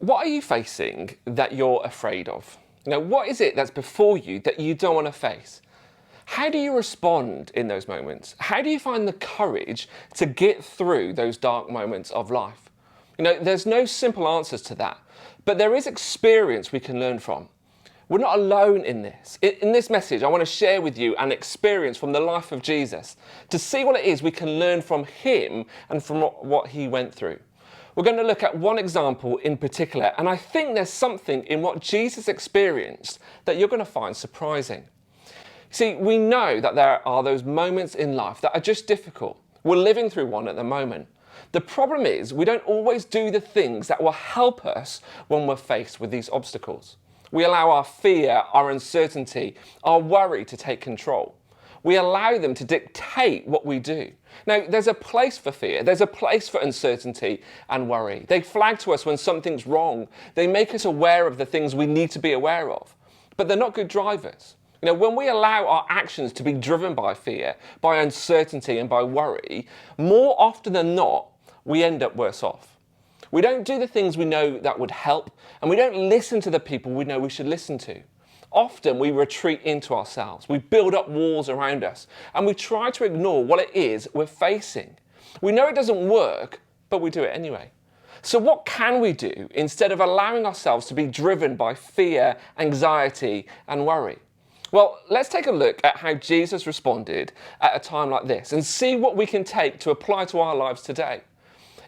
What are you facing that you're afraid of? What is it that's before you that you don't want to face? How do you respond in those moments? How do you find the courage to get through those dark moments of life? There's no simple answers to that, but there is experience we can learn from. We're not alone in this. In this message, I want to share with you an experience from the life of Jesus to see what it is we can learn from him and from what he went through. We're going to look at one example in particular, and I think there's something in what Jesus experienced that you're going to find surprising. See, we know that there are those moments in life that are just difficult. We're living through one at the moment. The problem is we don't always do the things that will help us when we're faced with these obstacles. We allow our fear, our uncertainty, our worry to take control. We allow them to dictate what we do. Now, there's a place for fear. There's a place for uncertainty and worry. They flag to us when something's wrong. They make us aware of the things we need to be aware of. But they're not good drivers. When we allow our actions to be driven by fear, by uncertainty and by worry, more often than not, we end up worse off. We don't do the things we know that would help, and we don't listen to the people we know we should listen to. Often we retreat into ourselves, we build up walls around us, and we try to ignore what it is we're facing. We know it doesn't work, but we do it anyway. So what can we do instead of allowing ourselves to be driven by fear, anxiety, and worry? Well, let's take a look at how Jesus responded at a time like this and see what we can take to apply to our lives today.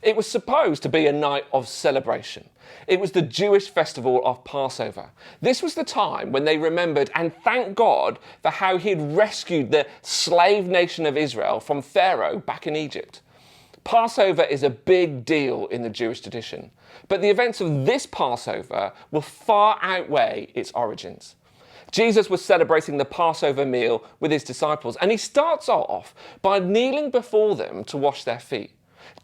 It was supposed to be a night of celebration. It was the Jewish festival of Passover. This was the time when they remembered and thanked God for how he had rescued the slave nation of Israel from Pharaoh back in Egypt. Passover is a big deal in the Jewish tradition, but the events of this Passover will far outweigh its origins. Jesus was celebrating the Passover meal with his disciples, and he starts off by kneeling before them to wash their feet.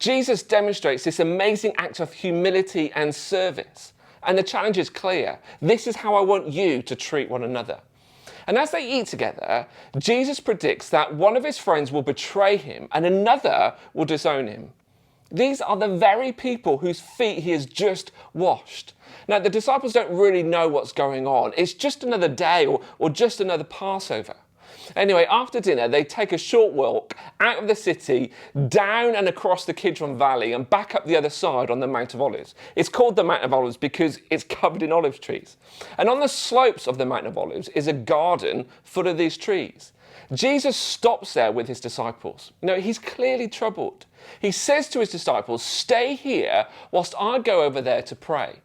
Jesus demonstrates this amazing act of humility and service. And the challenge is clear. This is how I want you to treat one another. And as they eat together, Jesus predicts that one of his friends will betray him and another will disown him. These are the very people whose feet he has just washed. Now, the disciples don't really know what's going on. It's just another day or just another Passover. Anyway, after dinner, they take a short walk out of the city, down and across the Kidron Valley and back up the other side on the Mount of Olives. It's called the Mount of Olives because it's covered in olive trees. And on the slopes of the Mount of Olives is a garden full of these trees. Jesus stops there with his disciples. He's clearly troubled. He says to his disciples, "Stay here whilst I go over there to pray."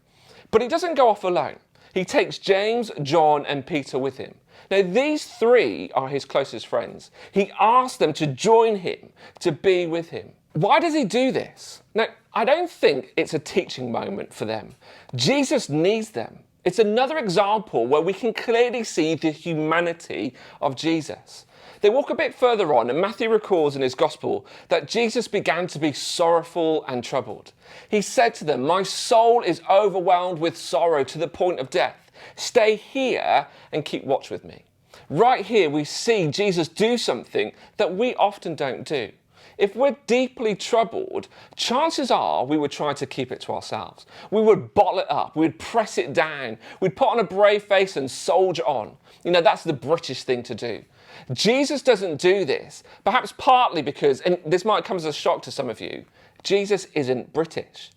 But he doesn't go off alone. He takes James, John, and Peter with him. Now, these three are his closest friends. He asks them to join him, to be with him. Why does he do this? Now, I don't think it's a teaching moment for them. Jesus needs them. It's another example where we can clearly see the humanity of Jesus. They walk a bit further on, and Matthew records in his gospel that Jesus began to be sorrowful and troubled. He said to them, "My soul is overwhelmed with sorrow to the point of death. Stay here and keep watch with me." Right here, we see Jesus do something that we often don't do. If we're deeply troubled, chances are we would try to keep it to ourselves. We would bottle it up. We'd press it down. We'd put on a brave face and soldier on. That's the British thing to do. Jesus doesn't do this, perhaps partly because, and this might come as a shock to some of you, Jesus isn't British.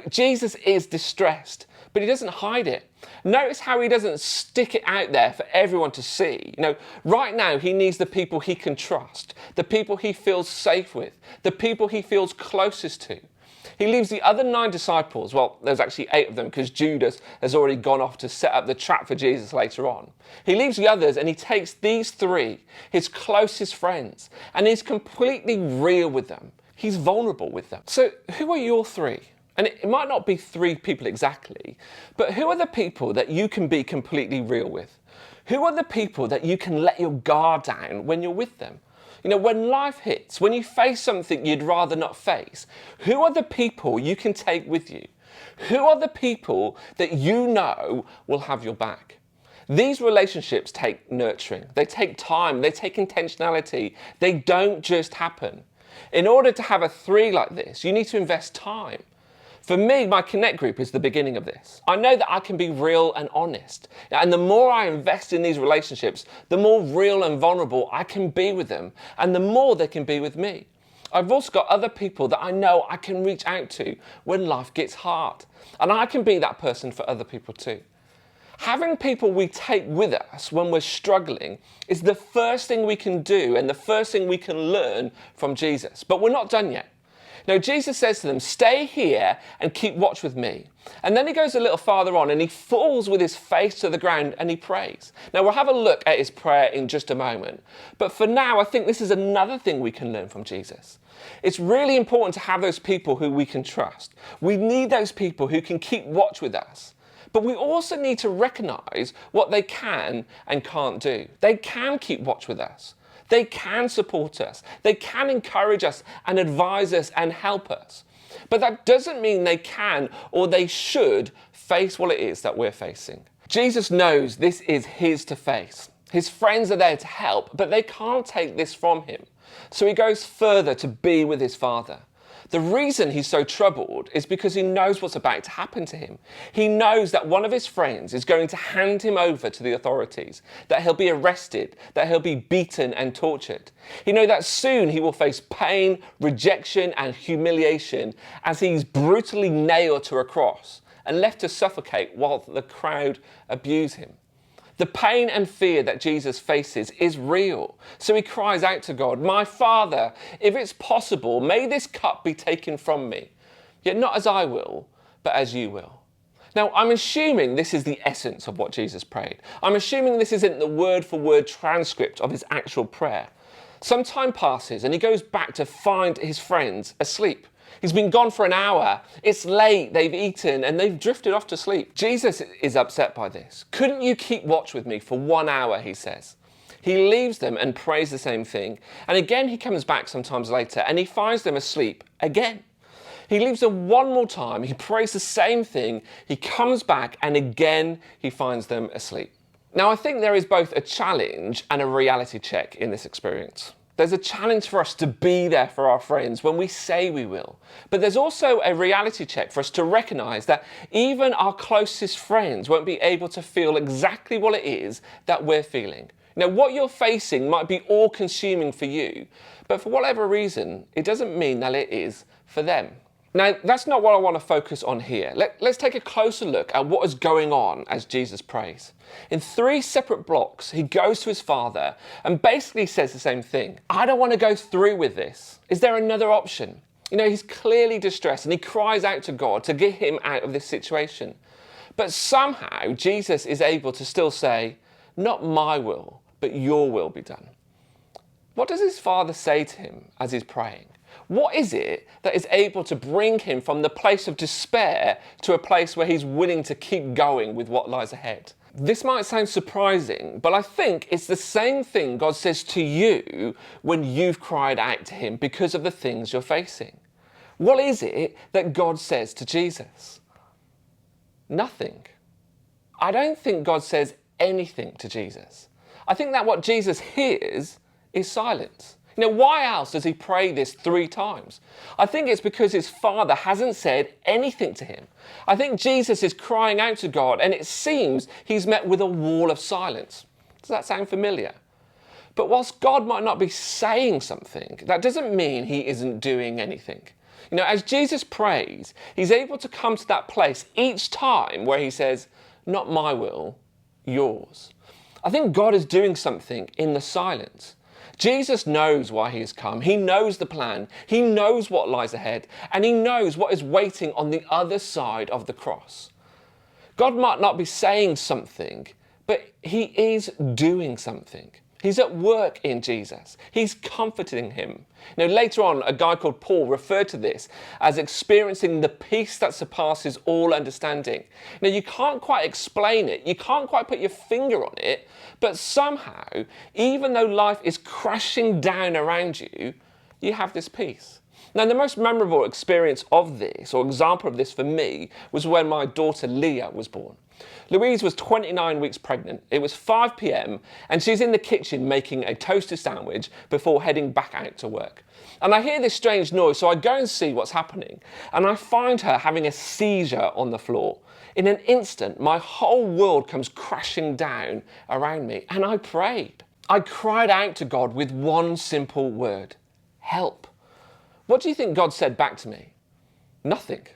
Jesus is distressed, but he doesn't hide it. Notice how he doesn't stick it out there for everyone to see. Right now he needs the people he can trust, the people he feels safe with, the people he feels closest to. He leaves the other 9 disciples, well, there's actually 8 of them because Judas has already gone off to set up the trap for Jesus later on. He leaves the others and he takes these 3, his closest friends, and he's completely real with them. He's vulnerable with them. So who are your 3? And it might not be 3 people exactly, but who are the people that you can be completely real with? Who are the people that you can let your guard down when you're with them? When life hits, when you face something you'd rather not face, who are the people you can take with you? Who are the people that you know will have your back? These relationships take nurturing. They take time. They take intentionality. They don't just happen. In order to have a 3 like this, you need to invest time. For me, my Connect group is the beginning of this. I know that I can be real and honest. And the more I invest in these relationships, the more real and vulnerable I can be with them, and the more they can be with me. I've also got other people that I know I can reach out to when life gets hard. And I can be that person for other people too. Having people we take with us when we're struggling is the first thing we can do and the first thing we can learn from Jesus. But we're not done yet. No, Jesus says to them, stay here and keep watch with me. And then he goes a little farther on and he falls with his face to the ground and he prays. Now we'll have a look at his prayer in just a moment. But for now, I think this is another thing we can learn from Jesus. It's really important to have those people who we can trust. We need those people who can keep watch with us. But we also need to recognize what they can and can't do. They can keep watch with us. They can support us. They can encourage us and advise us and help us. But that doesn't mean they can or they should face what it is that we're facing. Jesus knows this is his to face. His friends are there to help, but they can't take this from him. So he goes further to be with his Father. The reason he's so troubled is because he knows what's about to happen to him. He knows that one of his friends is going to hand him over to the authorities, that he'll be arrested, that he'll be beaten and tortured. He knows that soon he will face pain, rejection and humiliation as he's brutally nailed to a cross and left to suffocate while the crowd abuse him. The pain and fear that Jesus faces is real. So he cries out to God, "My Father, if it's possible, may this cup be taken from me. Yet not as I will, but as you will." Now, I'm assuming this is the essence of what Jesus prayed. I'm assuming this isn't the word-for-word transcript of his actual prayer. Some time passes and he goes back to find his friends asleep. He's been gone for an hour. It's late, they've eaten, and they've drifted off to sleep. Jesus is upset by this. "Couldn't you keep watch with me for 1 hour?" he says. He leaves them and prays the same thing. And again, he comes back sometimes later and he finds them asleep again. He leaves them one more time. He prays the same thing. He comes back and again, he finds them asleep. Now, I think there is both a challenge and a reality check in this experience. There's a challenge for us to be there for our friends when we say we will. But there's also a reality check for us to recognize that even our closest friends won't be able to feel exactly what it is that we're feeling. Now, what you're facing might be all-consuming for you, but for whatever reason, it doesn't mean that it is for them. Now, that's not what I want to focus on here. Let's take a closer look at what is going on as Jesus prays. In 3 separate blocks, he goes to his Father and basically says the same thing. "I don't want to go through with this. Is there another option?" He's clearly distressed and he cries out to God to get him out of this situation. But somehow, Jesus is able to still say, "Not my will, but your will be done." What does his Father say to him as he's praying? What is it that is able to bring him from the place of despair to a place where he's willing to keep going with what lies ahead? This might sound surprising, but I think it's the same thing God says to you when you've cried out to him because of the things you're facing. What is it that God says to Jesus? Nothing. I don't think God says anything to Jesus. I think that what Jesus hears is silence. Why else does he pray this 3 times? I think it's because his Father hasn't said anything to him. I think Jesus is crying out to God and it seems he's met with a wall of silence. Does that sound familiar? But whilst God might not be saying something, that doesn't mean he isn't doing anything. As Jesus prays, he's able to come to that place each time where he says, "Not my will, yours." I think God is doing something in the silence. Jesus knows why he has come. He knows the plan. He knows what lies ahead. And he knows what is waiting on the other side of the cross. God might not be saying something, but he is doing something. He's at work in Jesus. He's comforting him. Later on, a guy called Paul referred to this as experiencing the peace that surpasses all understanding. You can't quite explain it. You can't quite put your finger on it. But somehow, even though life is crashing down around you, you have this peace. Now, the most memorable experience of this, or example of this for me, was when my daughter Leah was born. Louise was 29 weeks pregnant. It was 5 p.m. and she's in the kitchen making a toasted sandwich before heading back out to work. And I hear this strange noise, so I go and see what's happening. And I find her having a seizure on the floor. In an instant, my whole world comes crashing down around me. And I prayed. I cried out to God with one simple word: help. What do you think God said back to me? Nothing.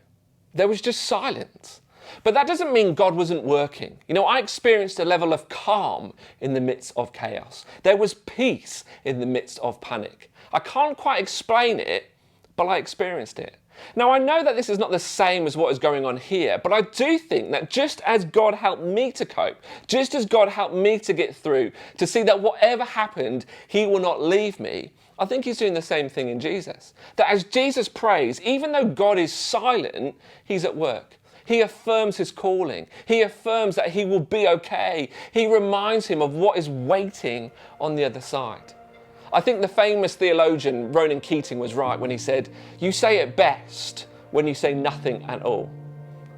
There was just silence. But that doesn't mean God wasn't working. You know, I experienced a level of calm in the midst of chaos. There was peace in the midst of panic. I can't quite explain it, but I experienced it. Now, I know that this is not the same as what is going on here, but I do think that just as God helped me to cope, just as God helped me to get through, to see that whatever happened, He will not leave me, I think He's doing the same thing in Jesus. That as Jesus prays, even though God is silent, He's at work. He affirms His calling. He affirms that he will be okay. He reminds him of what is waiting on the other side. I think the famous theologian Ronan Keating was right when he said, "You say it best when you say nothing at all."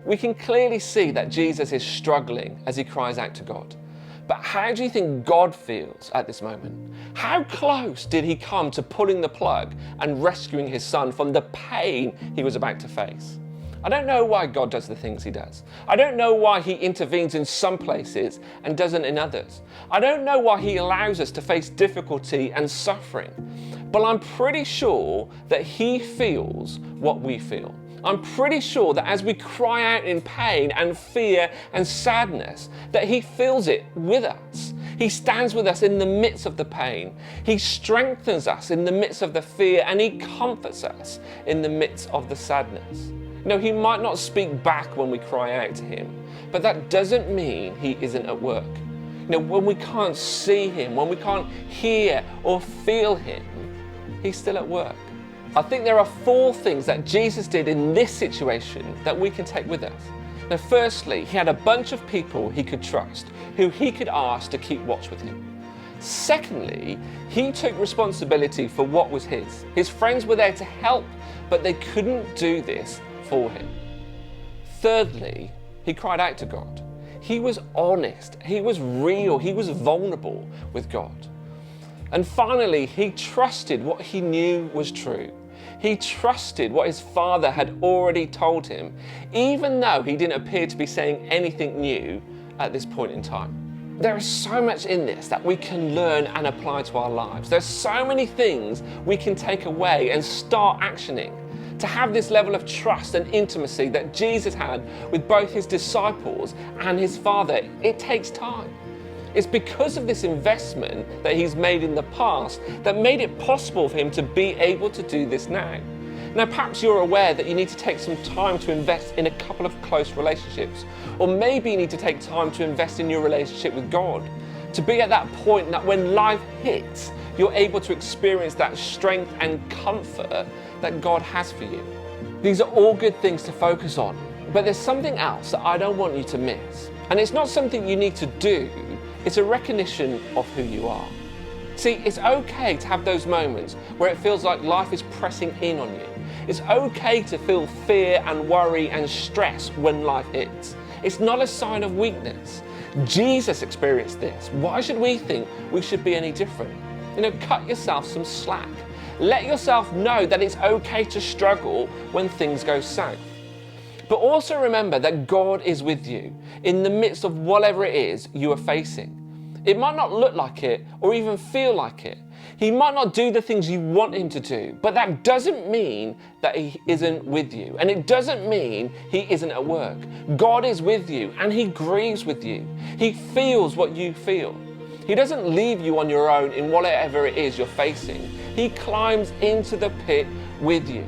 We can clearly see that Jesus is struggling as He cries out to God. But how do you think God feels at this moment? How close did He come to pulling the plug and rescuing His Son from the pain He was about to face? I don't know why God does the things He does. I don't know why He intervenes in some places and doesn't in others. I don't know why He allows us to face difficulty and suffering. But I'm pretty sure that He feels what we feel. I'm pretty sure that as we cry out in pain and fear and sadness, that He feels it with us. He stands with us in the midst of the pain. He strengthens us in the midst of the fear, and He comforts us in the midst of the sadness. You know, He might not speak back when we cry out to Him, but that doesn't mean He isn't at work. You know, when we can't see Him, when we can't hear or feel Him, He's still at work. I think there are 4 things that Jesus did in this situation that we can take with us. Now, firstly, He had a bunch of people He could trust, who He could ask to keep watch with Him. Secondly, He took responsibility for what was His. His friends were there to help, but they couldn't do this for Him. Thirdly, He cried out to God. He was honest, He was real, He was vulnerable with God. And finally, He trusted what He knew was true. He trusted what His Father had already told Him, even though He didn't appear to be saying anything new at this point in time. There is so much in this that we can learn and apply to our lives. There's so many things we can take away and start actioning. To have this level of trust and intimacy that Jesus had with both His disciples and His Father, it takes time. It's because of this investment that He's made in the past that made it possible for Him to be able to do this now. Now, perhaps you're aware that you need to take some time to invest in a couple of close relationships, or maybe you need to take time to invest in your relationship with God, to be at that point that when life hits, you're able to experience that strength and comfort that God has for you. These are all good things to focus on, but there's something else that I don't want you to miss. And it's not something you need to do, it's a recognition of who you are. See, it's okay to have those moments where it feels like life is pressing in on you. It's okay to feel fear and worry and stress when life hits. It's not a sign of weakness. Jesus experienced this. Why should we think we should be any different? You know, cut yourself some slack. Let yourself know that it's okay to struggle when things go south. But also remember that God is with you in the midst of whatever it is you are facing. It might not look like it or even feel like it. He might not do the things you want Him to do, but that doesn't mean that He isn't with you. And it doesn't mean He isn't at work. God is with you and He grieves with you. He feels what you feel. He doesn't leave you on your own in whatever it is you're facing. He climbs into the pit with you.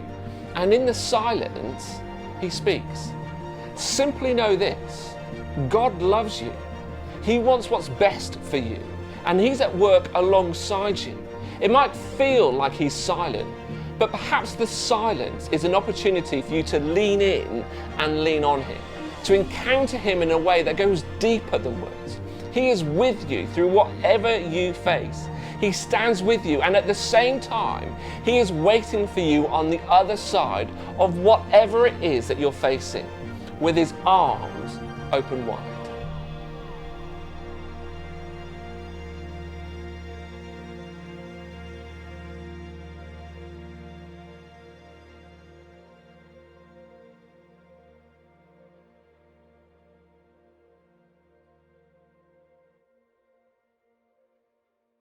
And in the silence, He speaks. Simply know this: God loves you. He wants what's best for you, and He's at work alongside you. It might feel like He's silent, but perhaps the silence is an opportunity for you to lean in and lean on Him, to encounter Him in a way that goes deeper than words. He is with you through whatever you face. He stands with you, and at the same time, He is waiting for you on the other side of whatever it is that you're facing, with His arms open wide.